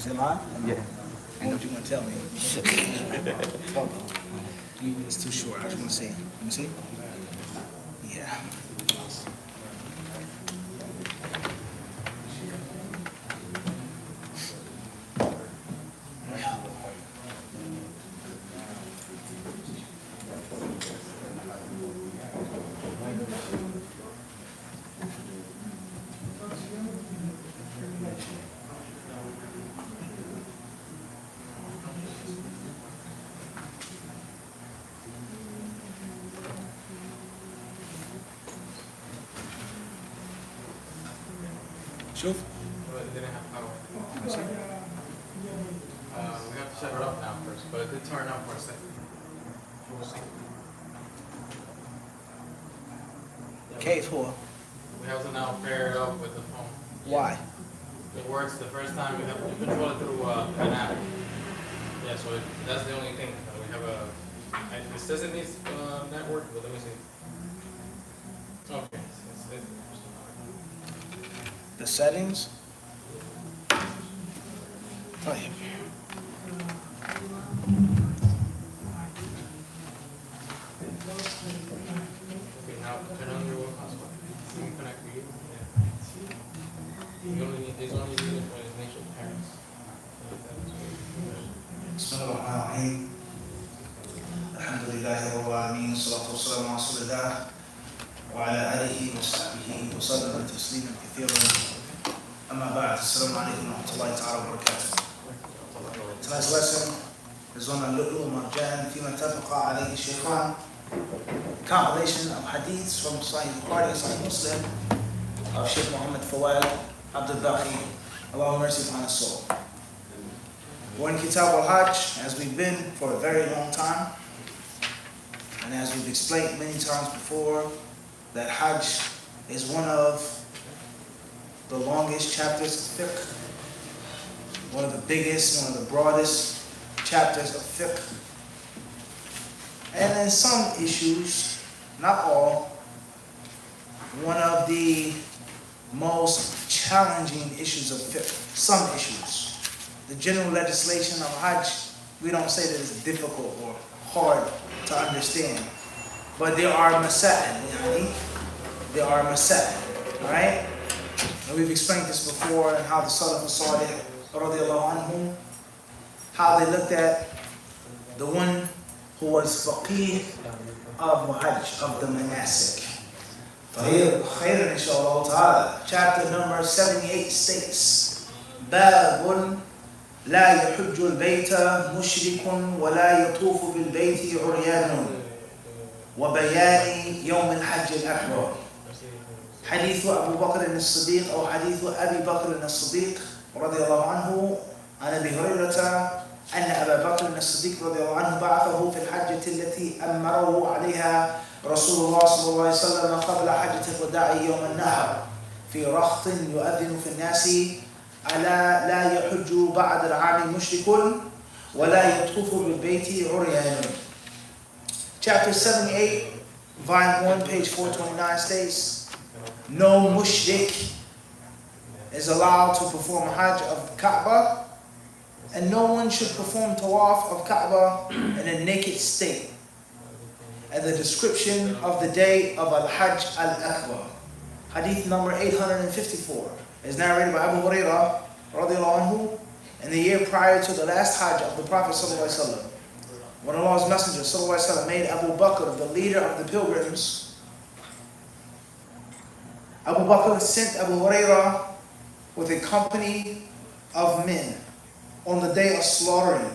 Is it live? Yeah. What you gonna tell me? It's too short. I just want to see. Let me see. Yeah. Shuf? It didn't have power. We have to shut it off now first, but it did turn on for a second. Cave whore. We have to now pair it up with the phone. Why? It works the first time you control it through an app. Yeah, so that's the only thing. We have it says it needs network, but let me see. Okay. The settings? Oh, yeah. Okay, now turn on your web hotspot. You can connect to you. Yeah. You only need, it's only needed for initial parents. Bismillahirrahmanirrahim. Alhamdulillahi rabbil alamin. Salatu wassalamu ala rasulillah wa ala alihi wa sahbihi wa sallam tasliman kathiran. Amma ba'd. Assalamu alaikum wa rahmatullahi ta'ala wa barakatuh. Tonight's lesson is on Lu Lu Wal Marjan فيما اتفق عليه الشيخان. Compilation of hadiths from Sahih Bukhari and Sahih Muslim of Sheikh Muhammad Fawad Abdul Baqi, Allah have mercy upon his soul. We're in Kitab al-Hajj, as we've been for a very long time, and as we've explained many times before, that Hajj is one of the longest chapters of fiqh, one of the biggest, one of the broadest chapters of fiqh. And in some issues, not all, one of the most challenging issues of fiqh. Some issues. The general legislation of Hajj, we don't say that it's difficult or hard to understand. But there are masail, there are masail, right? And we've explained this before, and how the Salaf al-Salih, radiallahu anhum, how they looked at the one who was faqih of Hajj, of the manasik. Tawheed, khairan inshallah ta'ala. Chapter number 78 states, Babun لا يحج البيت مشرك ولا يطوف بالبيت عريان وبيان يوم الحج الأكبر. حديث أبو بكر الصديق أو حديث أبي بكر الصديق رضي الله عنه عن أبي هريرة أن أبا بكر الصديق رضي الله عنه بعثه في الحجة التي أمره عليها رسول الله صلى الله عليه وسلم قبل حجة الوداع يوم النحر في رخط يؤذن في الناس ألا لا يحج بعد العام مشرك ولا يطوف بالبيت عريان. Chapter 78, volume 1, page 429 states, no mushrik is allowed to perform Hajj of Kaaba, and no one should perform tawaf of Kaaba in a naked state. And the description of the day of Al-Hajj Al-Akbar, hadith number 854, is narrated by Abu Hurairah radiallahu anhu in the year prior to the last Hajj of the Prophet sallallahu alaihi wasallam. When Allah's Messenger sallallahu alaihi wasallam made Abu Bakr the leader of the pilgrims, Abu Bakr sent Abu Hurairah with a company of men on the day of slaughtering.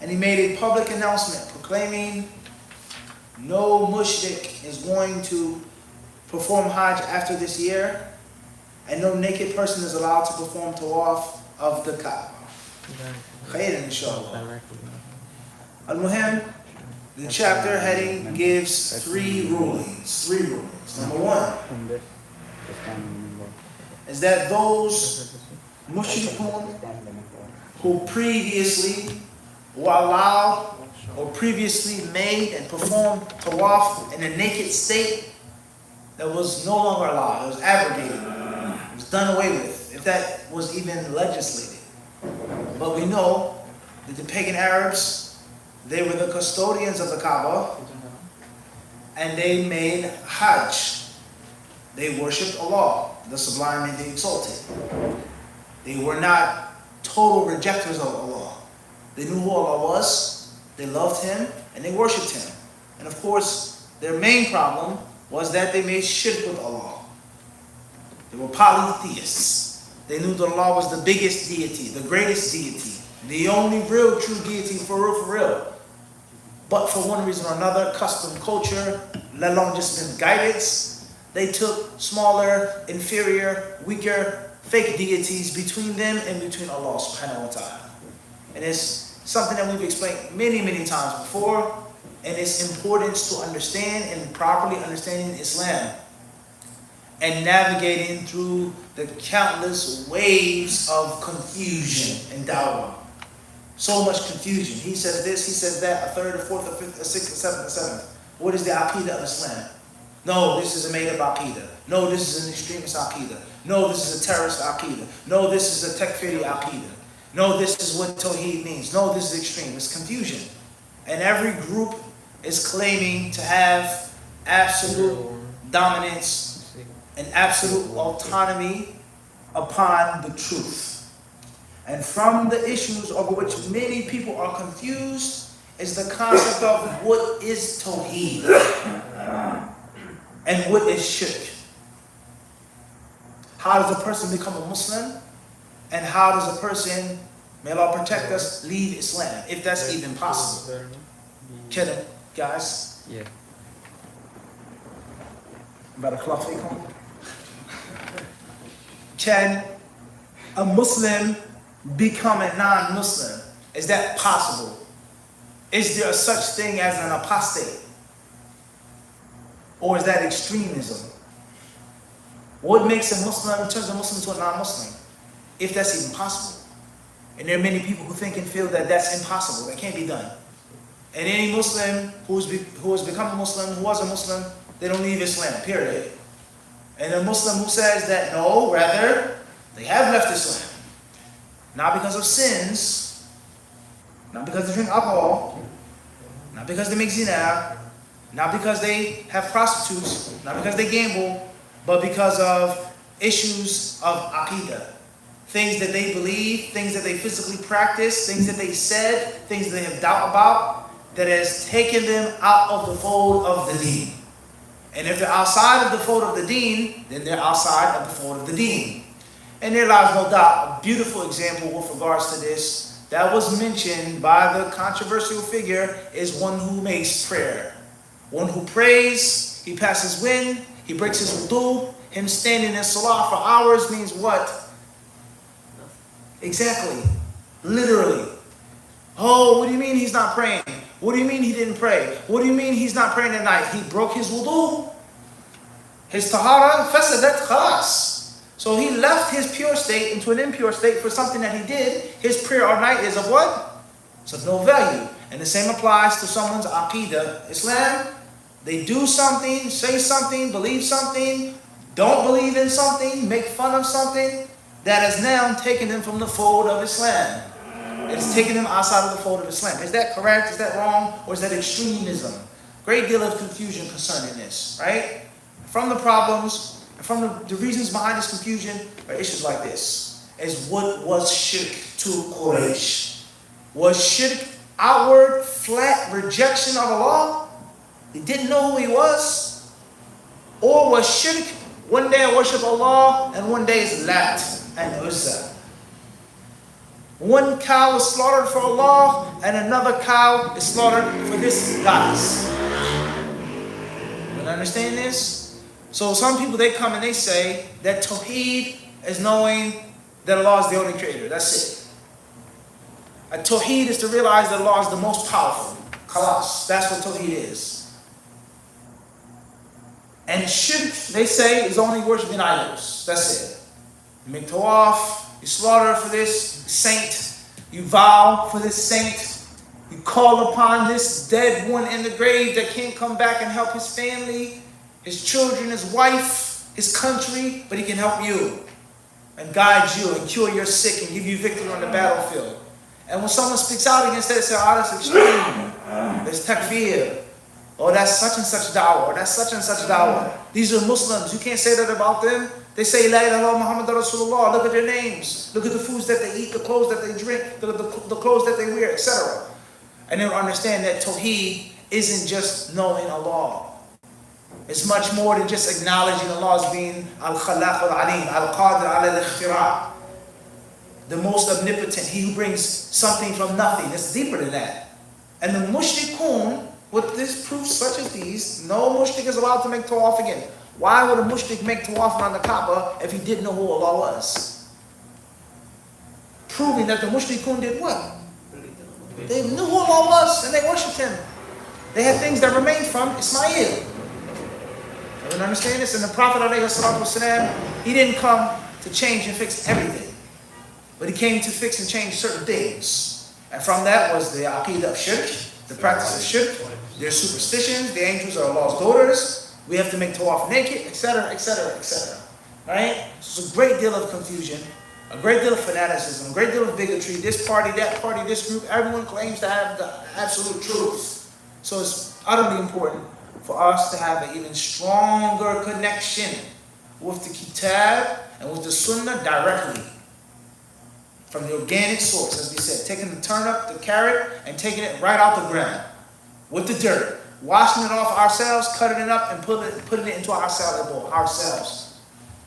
And he made a public announcement proclaiming no mushrik is going to perform Hajj after this year, and no naked person is allowed to perform tawaf of the Kaaba. Khairan inshallah. Al-Muhim, the chapter heading gives three rulings. Number one is that those mushrikun who previously were allowed or previously made and performed tawaf in a naked state, that was no longer allowed. It was abrogated. It was done away with, if that was even legislated. But we know that the pagan Arabs, they were the custodians of the Kaaba, and they made Hajj. They worshipped Allah, the Sublime and the Exalted. They were not total rejectors of Allah. They knew who Allah was, they loved Him, and they worshipped Him. And of course, their main problem was that they made shirk with Allah. They were polytheists. They knew that Allah was the biggest deity, the greatest deity, the only real true deity for real. But for one reason or another, custom, culture, let alone just misguidance, they took smaller, inferior, weaker, fake deities between them and between Allah subhanahu wa ta'ala. And it's something that we've explained many, many times before, and its importance to understand and properly understanding Islam and navigating through the countless waves of confusion and dawah. So much confusion. He says this, he says that, a third, a fourth, a fifth, a sixth, a seventh, a seventh. What is the aqidah of Islam? No, this is a made-up aqidah. No, this is an extremist aqidah. No, this is a terrorist aqidah. No, this is a takfiri aqidah. No, this is what Tawheed means. No, this is extreme. It's confusion. And every group is claiming to have absolute dominance and absolute autonomy upon the truth. And from the issues over which many people are confused is the concept of what is Tawheed and what is shirk. How does a person become a Muslim? And how does a person, may Allah protect us, leave Islam, if that's even possible? Can it, guys? Yeah. Barakallahu feekum. Can a Muslim become a non-Muslim? Is that possible? Is there such thing as an apostate? Or is that extremism? What makes a Muslim, turns a Muslim to a non-Muslim? If that's even possible. And there are many people who think and feel that that's impossible, that can't be done. And any Muslim who has become a Muslim, who was a Muslim, they don't leave Islam, period. And a Muslim who says that no, rather, they have left Islam. Not because of sins, not because they drink alcohol, not because they make zina, not because they have prostitutes, not because they gamble, but because of issues of aqidah. Things that they believe, things that they physically practice, things that they said, things that they have doubt about, that has taken them out of the fold of the deen. And if they're outside of the fold of the deen, then they're outside of the fold of the deen. And there lies no doubt a beautiful example with regards to this that was mentioned by the controversial figure is one who makes prayer. One who prays, he passes wind, he breaks his wudu. Him standing in salah for hours means what? Exactly. Literally. Oh, what do you mean he's not praying? What do you mean he didn't pray? What do you mean he's not praying at night? He broke his wudu. His tahara fasadat khalas. So he left his pure state into an impure state for something that he did. His prayer at night is of what? It's of no value. And the same applies to someone's aqidah. Islam, they do something, say something, believe something, don't believe in something, make fun of something, that has now taken them from the fold of Islam. It's taken them outside of the fold of Islam. Is that correct? Is that wrong? Or is that extremism? Great deal of confusion concerning this, right? From the problems, from the reasons behind this confusion are issues like this. Is what was shirk to Quraysh? Was shirk outward, flat rejection of Allah? They didn't know who He was? Or was shirk one day I worship Allah and one day is Lat and Uzza? One cow is slaughtered for Allah and another cow is slaughtered for this goddess. You understand this? So some people, they come and they say that Tawheed is knowing that Allah is the only creator. That's it. Tawheed is to realize that Allah is the most powerful. Khalas. That's what Tawheed is. And shirk, they say, is only worshiping idols. That's it. You make tawaf, you slaughter for this saint, you vow for this saint, you call upon this dead one in the grave that can't come back and help his family, his children, his wife, his country, but he can help you. and guide you and cure your sick and give you victory on the battlefield. And when someone speaks out against that, they say, oh, that's extreme. There's takfir. Oh, that's such and such da'wah. Or that's such and such da'wah. These are Muslims. You can't say that about them. They say, La ilaha illallah Muhammad Rasulullah. Look at their names. Look at the foods that they eat, the clothes that they drink, the clothes that they wear, etc. And they'll understand that Tawheed isn't just knowing Allah. It's much more than just acknowledging Allah as being Al-Khalaq Al-Alim, Al-Qadir Al-Ikhtira', the most omnipotent, he who brings something from nothing. It's deeper than that. And the mushrikun, with this proofs such as these, no mushrik is allowed to make tawaf again. Why would a mushrik make tawaf around the Kaaba if he didn't know who Allah was? Proving that the mushrikun did what? They knew who Allah was and they worshipped him. They had things that remained from Ismail. Everyone understand this? And the Prophet ﷺ, he didn't come to change and fix everything, but he came to fix and change certain things. And from that was the aqidah of shirk, the practice of shirk, their superstitions, the angels are Allah's daughters, we have to make tawaf naked, etc., etc., etc. Right? So it's a great deal of confusion, a great deal of fanaticism, a great deal of bigotry. This party, that party, this group, everyone claims to have the absolute truth. So it's utterly important for us to have an even stronger connection with the kitab and with the sunnah directly. From the organic source, as we said, taking the turnip, the carrot, and taking it right out the ground with the dirt, washing it off ourselves, cutting it up, and putting it into our salad bowl ourselves.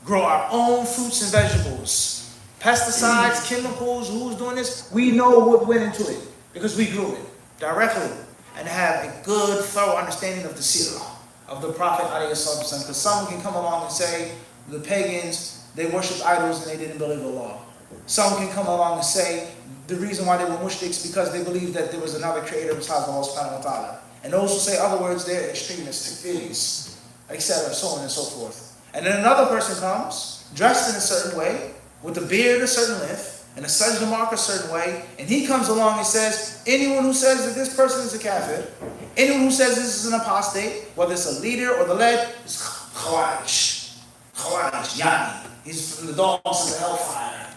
Grow our own fruits and vegetables. Pesticides, chemicals, who's doing this? We know what went into it because we grew it directly. And have a good, thorough understanding of the seerah of the Prophet ﷺ. Because someone can come along and say, the pagans, they worshiped idols and they didn't believe Allah. Someone can come along and say, the reason why they were mushriks because they believed that there was another creator besides Allah subhanahu wa ta'ala. And those who say other words, they're extremists, takfiris, etc., so on and so forth. And then another person comes, dressed in a certain way, with a beard a certain length, and a sajda mark a certain way, and he comes along and says, anyone who says that this person is a kafir, anyone who says this is an apostate, whether it's a leader or the led, is khawarij. Khawarij, yani. He's from the dogs of the hellfire.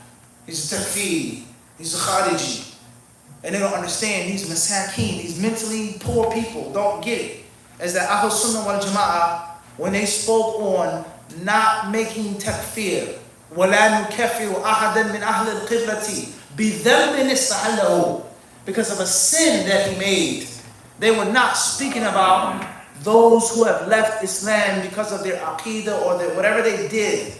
He's a takfir. He's a khariji. And they don't understand these masakin, these mentally poor people don't get it. As the Ahl Sunnah wal Jama'ah, when they spoke on not making takfir, وَلَا نُكَفِّرُ أَحَدًا مِنْ أَهْلِ الْقِبْلَةِ بِذَنْبٍ اسْتَحَلَّهُ, because of a sin that he made. They were not speaking about those who have left Islam because of their aqidah or their, whatever they did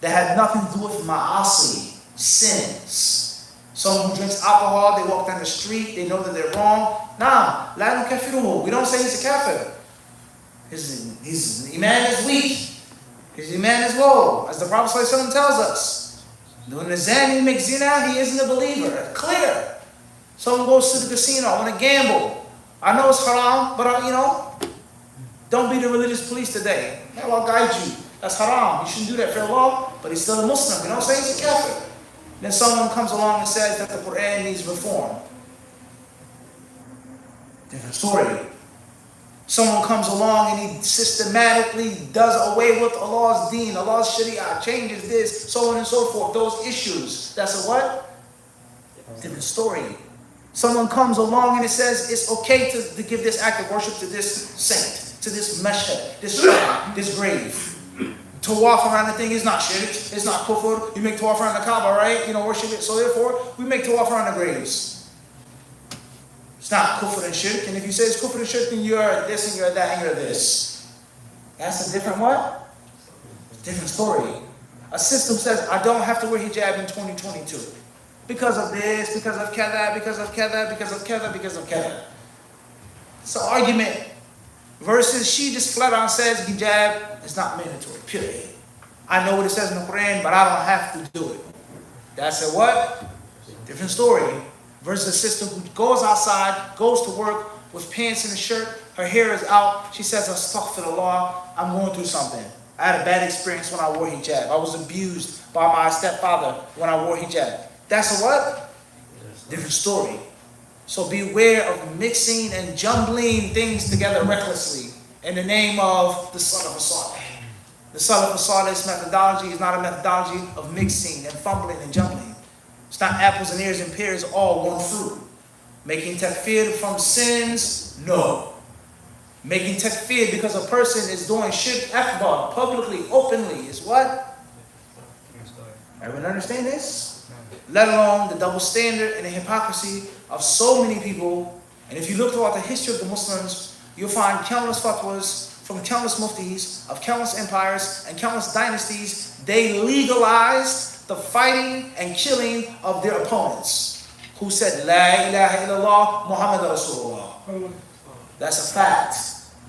that had nothing to do with ma'asi, sins. Someone who drinks alcohol, they walk down the street, they know that they're wrong. Nah, لَا نُكَفِّرُهُ. We don't say he's a kafir. His iman is weak. His iman is low, as the Prophet ﷺ tells us. When the zani makes zina, he isn't a believer. It's clear. Someone goes to the casino, I want to gamble. I know it's haram, but don't be the religious police today. Allah guide you. That's haram. You shouldn't do that for Allah, but he's still a Muslim. We don't say he's a kafir. Then someone comes along and says that the Quran needs reform. Different story. Someone comes along and he systematically does away with Allah's deen, Allah's sharia, changes this, so on and so forth, those issues. That's a what? Different story. Someone comes along and it says it's okay to give this act of worship to this saint, to this mashhad, this shrine, this grave. Tawaf around the thing is not shirk, it's not kufr. You make tawaf around the Kaaba, right? Worship it. So therefore, we make tawaf around the graves. It's not kufr and shirk, and if you say it's kufr and shirk, then you're this and you're that and you're this. That's a different what? Different story. A system says, I don't have to wear hijab in 2022. Because of this, because of kada, because of kada, because of kada, because of kada. It's an argument. Versus she just flat out says hijab is not mandatory, period. I know what it says in the Quran, but I don't have to do it. That's a what? Different story. Versus a sister who goes outside, goes to work with pants and a shirt, her hair is out, she says, astaghfirullah, I'm going through something. I had a bad experience when I wore hijab. I was abused by my stepfather when I wore hijab. That's a what? Different story. So beware of mixing and jumbling things together recklessly in the name of the son of a salih. The Salaf al-Salih's methodology is not a methodology of mixing and fumbling and jumbling. It's not apples and ears and pears, all one fruit. Making takfir from sins, no. Making takfir because a person is doing shirk akbar publicly, openly, is what? Everyone understand this? Let alone the double standard and the hypocrisy of so many people. And if you look throughout the history of the Muslims, you'll find countless fatwas from countless muftis of countless empires and countless dynasties. They legalized the fighting and killing of their opponents who said, La ilaha illallah Muhammad Rasulullah. That's a fact.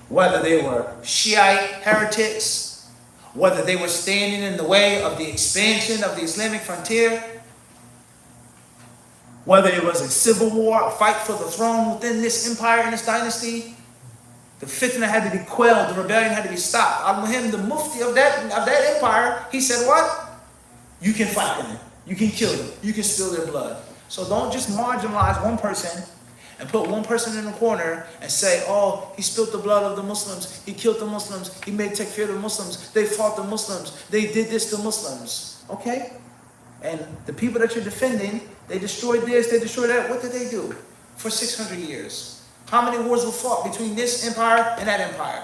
Whether they were Shiite heretics, whether they were standing in the way of the expansion of the Islamic frontier, whether it was a civil war, a fight for the throne within this empire and this dynasty, the fitna had to be quelled, the rebellion had to be stopped. Al-Muhim, the mufti of that empire, he said what? You can fight them, you can kill them, you can spill their blood. So don't just marginalize one person and put one person in the corner and say, oh, he spilled the blood of the Muslims, he killed the Muslims, he made takfir the Muslims, they fought the Muslims, they did this to Muslims. Okay? And the people that you're defending, they destroyed this, they destroyed that. What did they do for 600 years? How many wars were fought between this empire and that empire?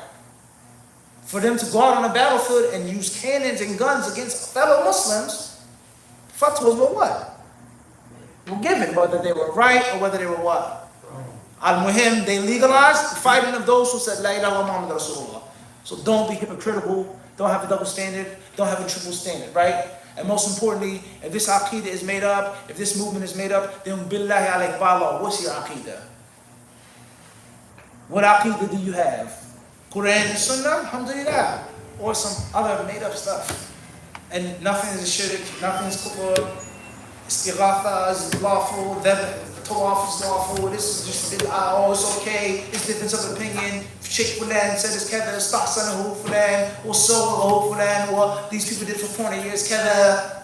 For them to go out on a battlefield and use cannons and guns against fellow Muslims, fatwas were what? Were given, whether they were right or whether they were what? Al-Muhim, they legalized the fighting of those who said, La ilaha Muhammad Rasulullah. So don't be hypocritical, don't have a double standard, don't have a triple standard, right? And most importantly, if this aqidah is made up, if this movement is made up, then billahi alayk ba'Allah, what's your aqidah? What aqidah do you have? Quran and Sunnah, alhamdulillah, or some other made up stuff. And nothing is shirk, nothing is kufr, istighatha is lawful, tawaf is lawful, this is just bid'ah, oh it's okay, it's difference of opinion, Sheikh Fulan said it's kada, stahsanahu Fulan, or sawahu Fulan, or these people did for 40 years, kada,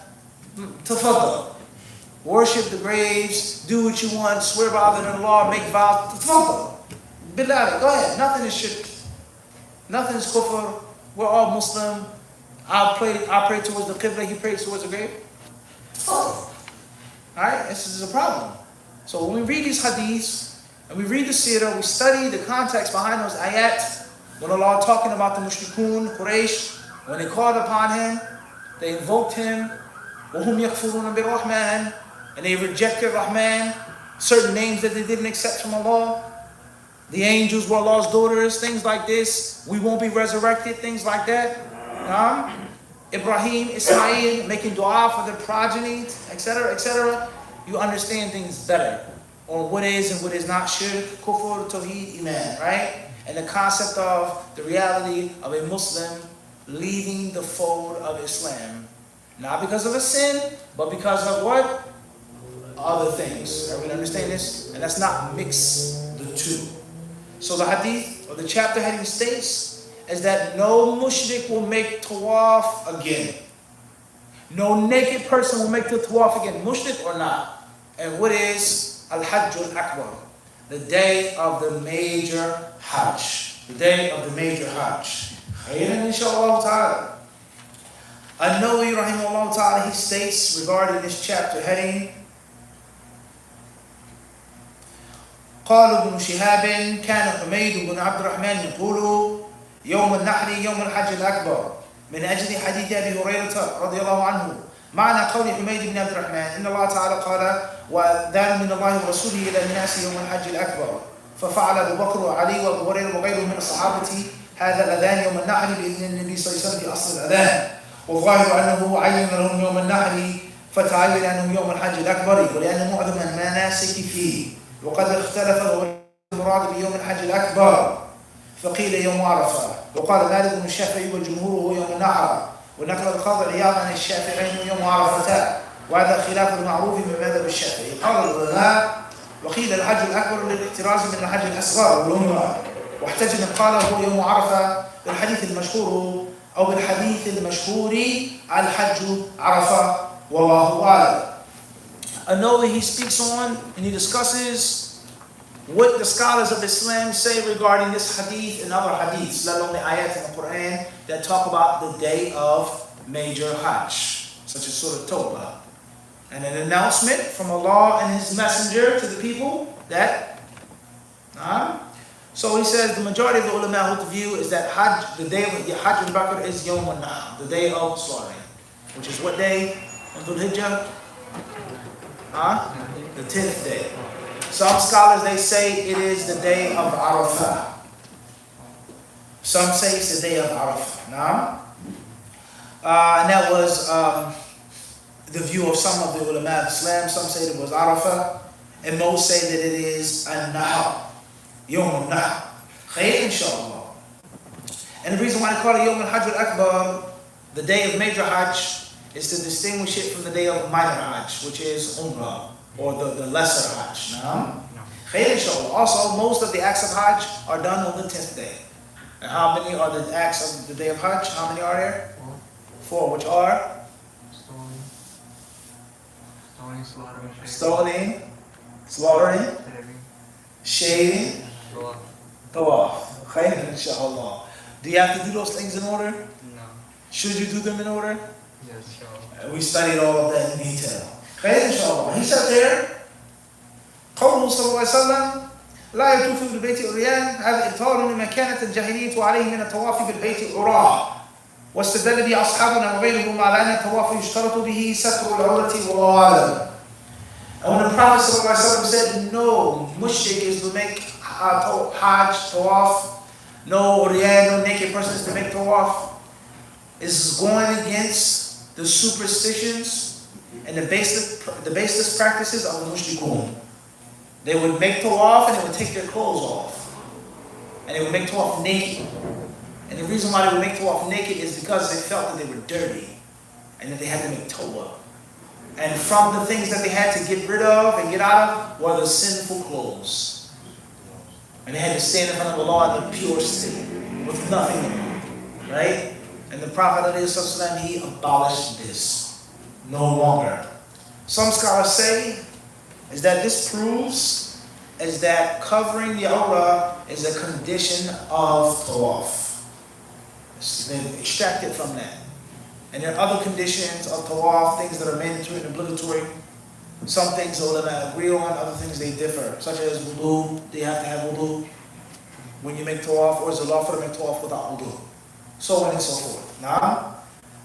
tafadhal. Worship the graves, do what you want, swear by other than Allah, make vows, tafadhal. Billah, go ahead, nothing is shirk, nothing is kufr, we're all Muslim, I pray towards the qibla, he prays towards the grave. Alright, this is a problem. So when we read these hadiths, and we read the seerah, we study the context behind those ayat, when Allah talking about the mushrikun, Quraysh, when they called upon him, they invoked him, وَهُمْ يَكْفُرُونَ بِالرَّحْمَنِ, and they rejected Rahman, certain names that they didn't accept from Allah. The angels were Allah's daughters, things like this. We won't be resurrected, things like that. Ibrahim, Ismail, making dua for their progeny, etc., etc. You understand things better on what is and what is not shirk, kufr, tawheed, iman, right? And the concept of the reality of a Muslim leaving the fold of Islam. Not because of a sin, but because of what? Other things. Everyone understand this? And let's not mix the two. So the hadith, or the chapter heading states, is that no mushrik will make tawaf again. No naked person will make the tawaf again, mushrik or not. And what is Al-Hajj al-Akbar? The day of the major Hajj. The day of the major Hajj. Inshallah ta'ala. An-Nawawi rahimahullah ta'ala, he states regarding this chapter heading, قال ابن شهاب كان حميد بن عبد الرحمن يقول يوم النحر يوم الحج الأكبر من أجل حديث أبي هريرة رضي الله عنه. معنى قول حميد بن عبد الرحمن إن الله تعالى قال وأذان من الله ورسوله إلى الناس يوم الحج الأكبر ففعل أبو بكر وعلي وأبو هريرة وغيرهم من الصحابة هذا الأذان يوم النحر بإذن النبي صلى الله عليه وسلم في أصل الأذان، والظاهر أنه عين لهم يوم النحر فتعين أنه يوم الحج الأكبر ولأن معظم المناسك فيه، وقد اختلف المراد بيوم الحج الأكبر فقيل يوم عرفة، وقال مالك بن الشافعي والجمهور هو يوم النحر، ونقل القاضي عياض عن الشافعي يوم عرفة، وهذا خلاف المعروف من مذهب الشافعي. قال العلماء وقيل الحج الأكبر للاحتراز من الحج الأصغر والعمرة، واحتج من قال هو يوم عرفة بالحديث المشهور أو بالحديث المشهور الحج عرفة والله أعلم. An-Nawawi, he speaks on and he discusses what the scholars of Islam say regarding this hadith and other hadiths, let alone the ayat in the Quran that talk about the day of major Hajj, such as Surah Tawbah. And an announcement from Allah and His Messenger to the people that, so he says the majority of the ulama who view is that Hajj, the day of Hajj al-Bakr is Yawm al-Nahr, the day of slaughtering, which is what day in Dhul Hijjah? The 10th day. Some scholars, they say it is the day of Arafah. Some say it's the day of Arafah. And that was the view of some of the ulama of Islam. Some say it was Arafah, and most say that it is An-Nahr, Yawm al-Nahr. Khayr, inshallah. And the reason why they call it Yawm al-Hajj al-Akbar, the day of major Hajj, is to distinguish it from the day of minor Hajj, which is Umrah, or the lesser Hajj. Khayr, inshallah. Also, most of the acts of Hajj are done on the 10th day. And how many are the acts of the day of Hajj? How many are there? 4, which are? Stoning, slaughtering, shaving, tawaf. Khayr, inshallah. Do you have to do those things in order? No. Should you do them in order? Yes, inshallah. We studied all of that in detail. Khayr, inshallah. He said there, قوله صلى الله عليه وسلم لا يطوف بالبيت عريان هذا إبطال لما كانت الجاهلية عليه من الطواف بالبيت عراه واستدل به أصحابنا وغيرهم على أن الطواف يشترط به ستر العورة والله أعلم. And when the Prophet صلى الله عليه وسلم said no mushrik is to make Hajj, tawaf, no uryan, no naked persons to make tawaf, is going against the superstitions and the baseless practices of the mushrikun. They would make tawaf and they would take their clothes off. And they would make tawaf naked. And the reason why they would make tawaf naked is because they felt that they were dirty and that they had to make tawaf. And from the things that they had to get rid of and get out of were the sinful clothes. And they had to stand in front of Allah in the pure state with nothing in them. Right? And the Prophet ﷺ, he abolished this. No longer. Some scholars say is that this proves is that covering the awrah is a condition of tawaf. They've extracted from that. And there are other conditions of tawaf, things that are mandatory and obligatory. Some things the ulama agree on, other things they differ, such as wudu. They have to have wudu when you make tawaf, or is it lawful to make tawaf without wudu? So on and so forth.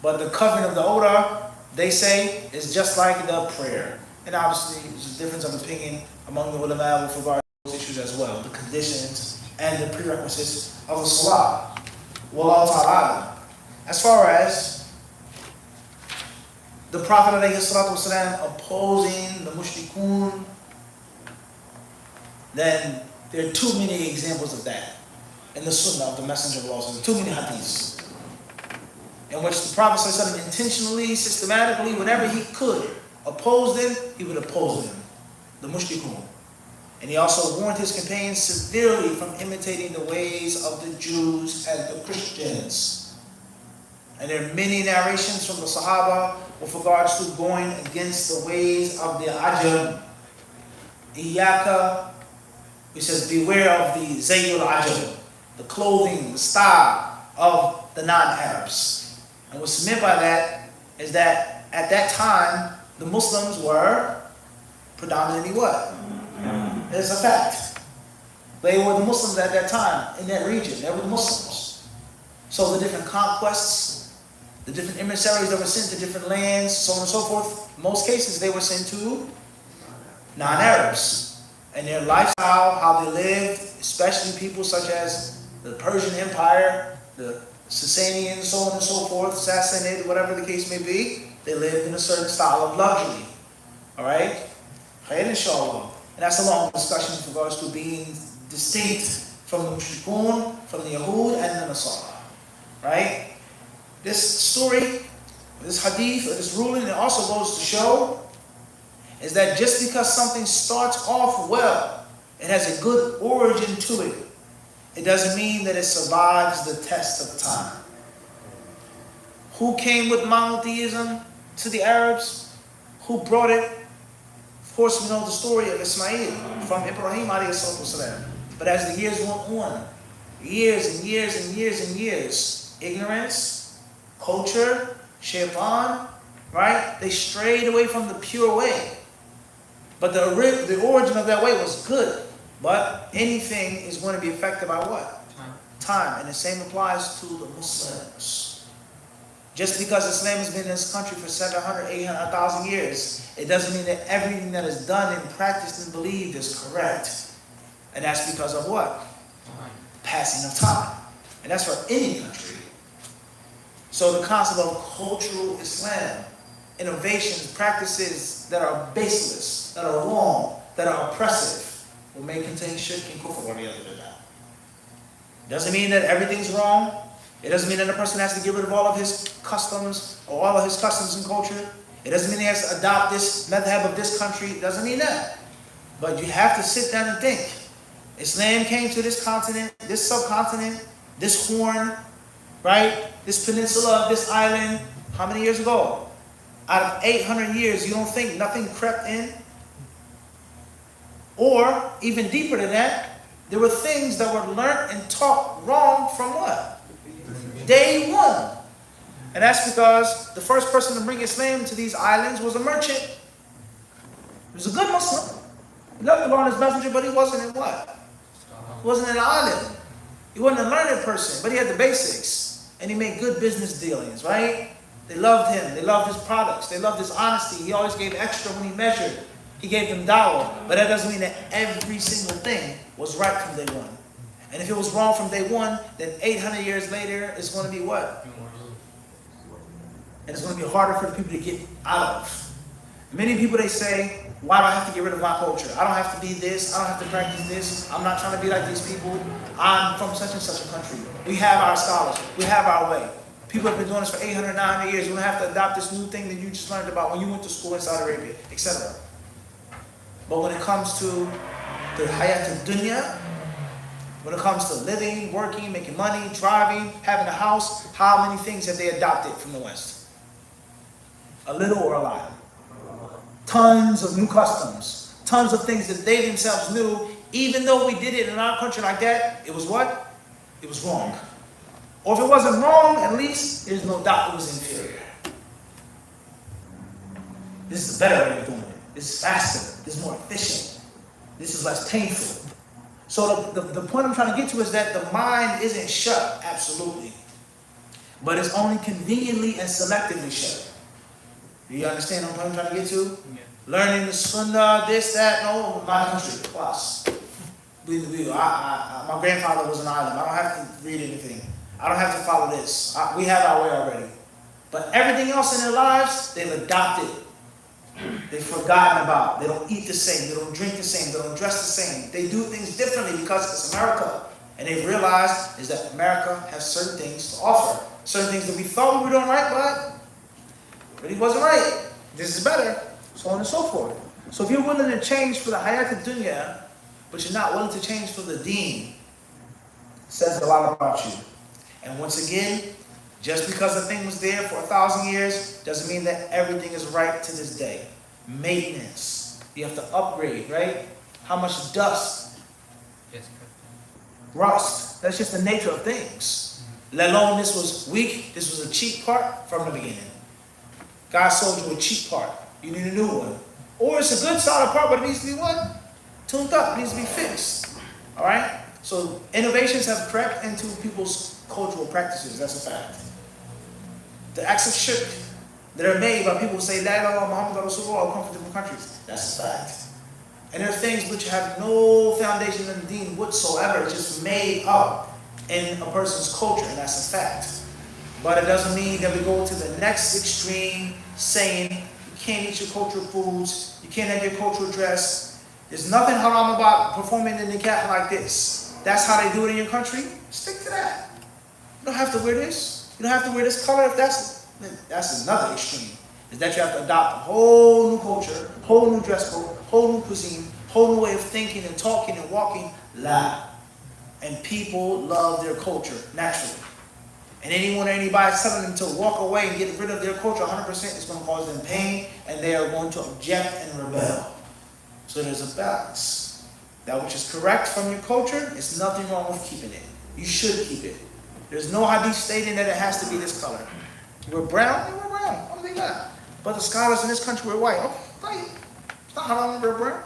But the covering of the awrah, they say, is just like the prayer. And obviously, there's a difference of opinion among the ulama with regard to those issues as well, the conditions and the prerequisites of the salah. Wallahu ta'ala. As far as the Prophet ﷺ opposing the mushrikun, then there are too many examples of that in the sunnah of the Messenger of Allah. Too many hadiths in which the Prophet ﷺ intentionally, systematically, whenever he could, oppose them, he would oppose them, the mushrikun. And he also warned his companions severely from imitating the ways of the Jews and the Christians. And there are many narrations from the Sahaba with regards to going against the ways of the Ajam. Iyaka, he says, beware of the Zayyul Ajam, the clothing, the style of the non-Arabs. And what's meant by that is that at that time, the Muslims were predominantly what? It's a fact. They were the Muslims at that time in that region. They were the Muslims. So the different conquests, the different emissaries that were sent to different lands, so on and so forth, in most cases they were sent to non-Arabs. And their lifestyle, how they lived, especially people such as the Persian Empire, the Sasanians, so on and so forth, Sassanid, whatever the case may be, they lived in a certain style of luxury. Alright? Khayr, inshallah. And that's a long discussion with regards to being distinct from the mushrikun, from the Yahud, and the Nasara. Right? This story, this hadith, or this ruling, it also goes to show is that just because something starts off well, it has a good origin to it, it doesn't mean that it survives the test of time. Who came with monotheism to the Arabs? Who brought it Of course, we know the story of Ismail from Ibrahim alayhi salam. But as the years went on, years and years and years and years, ignorance, culture, shaitan, right? They strayed away from the pure way. But the origin of that way was good. But anything is going to be affected by what? Time. And the same applies to the Muslims. Just because Islam has been in this country for 700, 800, 1,000 years, it doesn't mean that everything that is done and practiced and believed is correct. And that's because of what? Passing of time. And that's for any country. So the concept of cultural Islam, innovations, practices that are baseless, that are wrong, that are oppressive, will may contain shirk and kufr or the other than that. Doesn't mean that everything's wrong. It doesn't mean that a person has to get rid of all of his customs or all of his customs and culture. It doesn't mean he has to adopt this madhab of this country. It doesn't mean that. But you have to sit down and think. Islam came to this continent, this subcontinent, this horn, right? This peninsula, this island, how many years ago? Out of 800 years, you don't think nothing crept in? Or, even deeper than that, there were things that were learned and taught wrong from what? Day one. And that's because the first person to bring Islam to these islands was a merchant. He was a good Muslim. He loved the Lord and his messenger, but he wasn't in what? He wasn't an island. He wasn't a learned person, but he had the basics. And he made good business dealings, right? They loved him. They loved his products. They loved his honesty. He always gave extra when he measured. He gave them dawah. But that doesn't mean that every single thing was right from day one. And if it was wrong from day one, then 800 years later, it's going to be what? And it's going to be harder for the people to get out of. Many people, they say, why do I have to get rid of my culture? I don't have to be this. I don't have to practice this. I'm not trying to be like these people. I'm from such and such a country. We have our scholars. We have our way. People have been doing this for 800, 900 years. We don't have to adopt this new thing that you just learned about when you went to school in Saudi Arabia, etc. But when it comes to the hayat al-dunya, when it comes to living, working, making money, driving, having a house, how many things have they adopted from the West? A little or a lot? Tons of new customs, tons of things that they themselves knew, even though we did it in our country like that, it was what? It was wrong. Or if it wasn't wrong, at least there's no doubt it was inferior. This is a better way of doing it. This is faster. This is more efficient. This is less painful. So the point I'm trying to get to is that the mind isn't shut, absolutely. But it's only conveniently and selectively shut. Do you understand what I'm trying to get to? Yeah. Learning the sunnah, this, that, no, my country, plus. My grandfather was an island. I don't have to read anything. I don't have to follow this. We have our way already. But everything else in their lives, they've adopted. They've forgotten about. They don't eat the same. They don't drink the same. They don't dress the same. They do things differently because it's America. And they've realized is that America has certain things to offer. Certain things that we thought we were doing right, but really wasn't right. This is better. So on and so forth. So if you're willing to change for the hayat al-dunya, but you're not willing to change for the deen, it says a lot about you. And once again, just because a thing was there for 1,000 years doesn't mean that everything is right to this day. Maintenance. You have to upgrade, right? How much dust? Yes. Rust. That's just the nature of things. Let alone this was weak, this was a cheap part from the beginning. God sold you a cheap part. You need a new one. Or it's a good solid part, but it needs to be what? Tuned up. It needs to be fixed. Alright? So innovations have crept into people's cultural practices. That's a fact. The acts of shirk that are made by people who say, La ilaha illallah Muhammad Rasulullah, come from different countries. That's a fact. And there are things which have no foundation in the deen whatsoever. It's just made up in a person's culture, and that's a fact. But it doesn't mean that we go to the next extreme saying, you can't eat your cultural foods, you can't have your cultural dress. There's nothing haram about performing the nikah like this. That's how they do it in your country. Stick to that. You don't have to wear this. You don't have to wear this color if that's another extreme. Is that you have to adopt a whole new culture, whole new dress code, whole new cuisine, whole new way of thinking and talking and walking. La. And people love their culture naturally. And anyone or anybody telling them to walk away and get rid of their culture 100% is going to cause them pain, and they are going to object and rebel. So there's a balance. That which is correct from your culture, it's nothing wrong with keeping it. You should keep it. There's no hadith stating that it has to be this color. We're brown, then we're brown. What do they got? But the scholars in this country were white. Okay, fine. It's not haram to wear brown.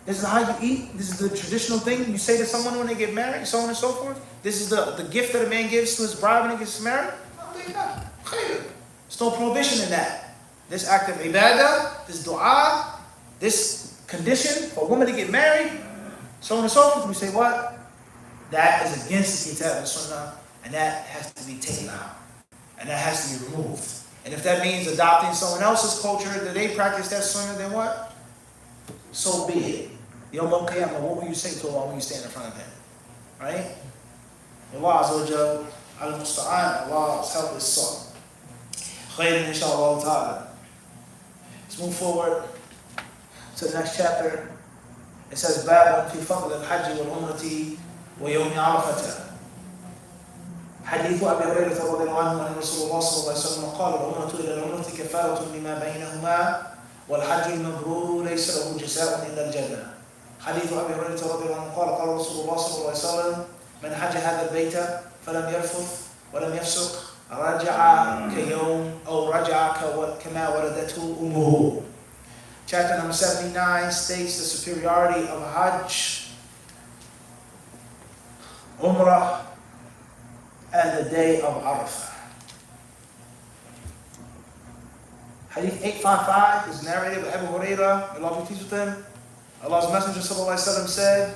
This is how you eat. This is the traditional thing you say to someone when they get married, so on and so forth. This is the gift that a man gives to his bride when he gets married. There's no prohibition in that. This act of ibadah, this dua, this condition for a woman to get married, so on and so forth. We say what? That is against the kitab and sunnah, and that has to be taken out. And that has to be removed. And if that means adopting someone else's culture that they practice that sunnah, then what? So be it. Yawm al-Qiyamah, what will you say to Allah when you stand in front of Him? Right? Allah Azza wa Jal, al-Musta'an, Allah's help is sought. Khayran inshaAllah ta'ala. Let's move forward to the next chapter. It says, Babun fi fadl al-Hajj wal-Umrati wa yawmi Arafata. حديث أبي هريرة رضي الله عنه أن رسول الله صلى الله عليه وسلم قال العمرة إلى العمرة كفارة لما بينهما والحج المبرور ليس له جزاء إلا الجنة. حديث أبي هريرة رضي الله عنه قال قال رسول الله صلى الله عليه وسلم من حج هذا البيت فلم يرفث ولم يفسق رجع كيوم أو رجع كما ولدته أمه. Chapter number 79 states the superiority of Hajj, Umrah, and the day of Arafah. Hadith 855 is narrated by Abu Hurairah, may Allah be pleased with him. Allah's Messenger sallallahu alaihi wasallam said,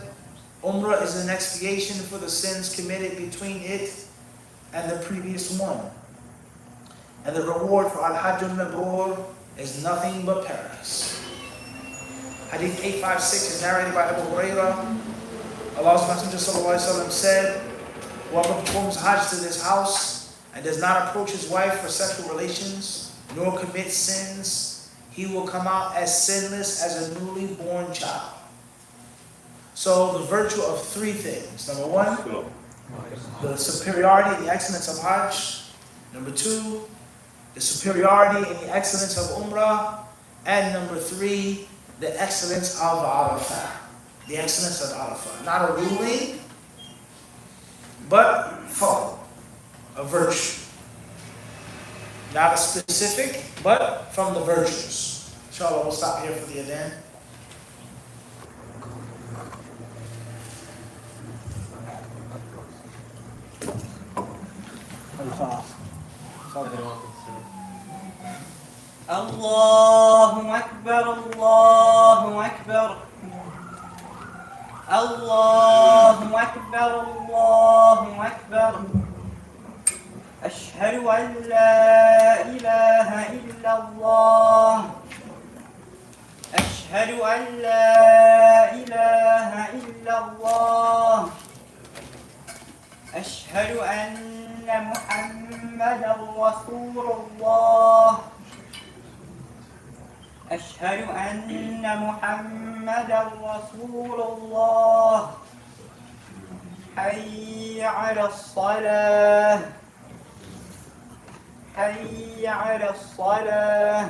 Umrah is an expiation for the sins committed between it and the previous one. And the reward for Al-Hajj al-Mabrur is nothing but paradise. Hadith 856 is narrated by Abu Hurairah. Allah's Messenger sallallahu alaihi wasallam said, whoever performs Hajj to this house and does not approach his wife for sexual relations, nor commit sins, he will come out as sinless as a newly born child. So the virtue of three things. Number one, the superiority and the excellence of Hajj. Number two, the superiority and the excellence of Umrah. And number three, the excellence of Arafah. The excellence of Arafah. Not a ruling, but fadl, a virtue. Not a specific, but from the virtues. Inshallah, we'll stop here for the adhan. Allahu Akbar, Allahu Akbar. Allahu Akbar, Allahu Akbar. أشهد أن لا إله إلا الله. أشهد أن لا إله إلا الله. أشهد أن محمدا رسول الله. أشهد أن محمدا رسول الله. حي على الصلاة. حي على الصلاة.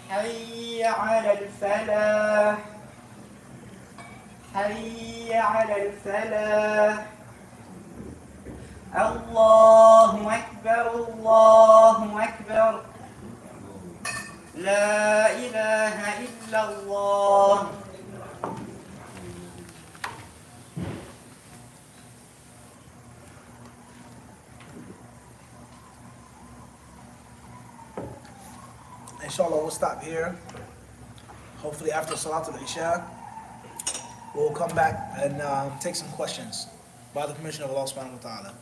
حي على الفلاح. حي على الفلاح. الله أكبر، الله أكبر. لا إله إلا الله. Inshallah, we'll stop here. Hopefully after Salat al-Isha, we'll come back and take some questions by the permission of Allah subhanahu wa ta'ala.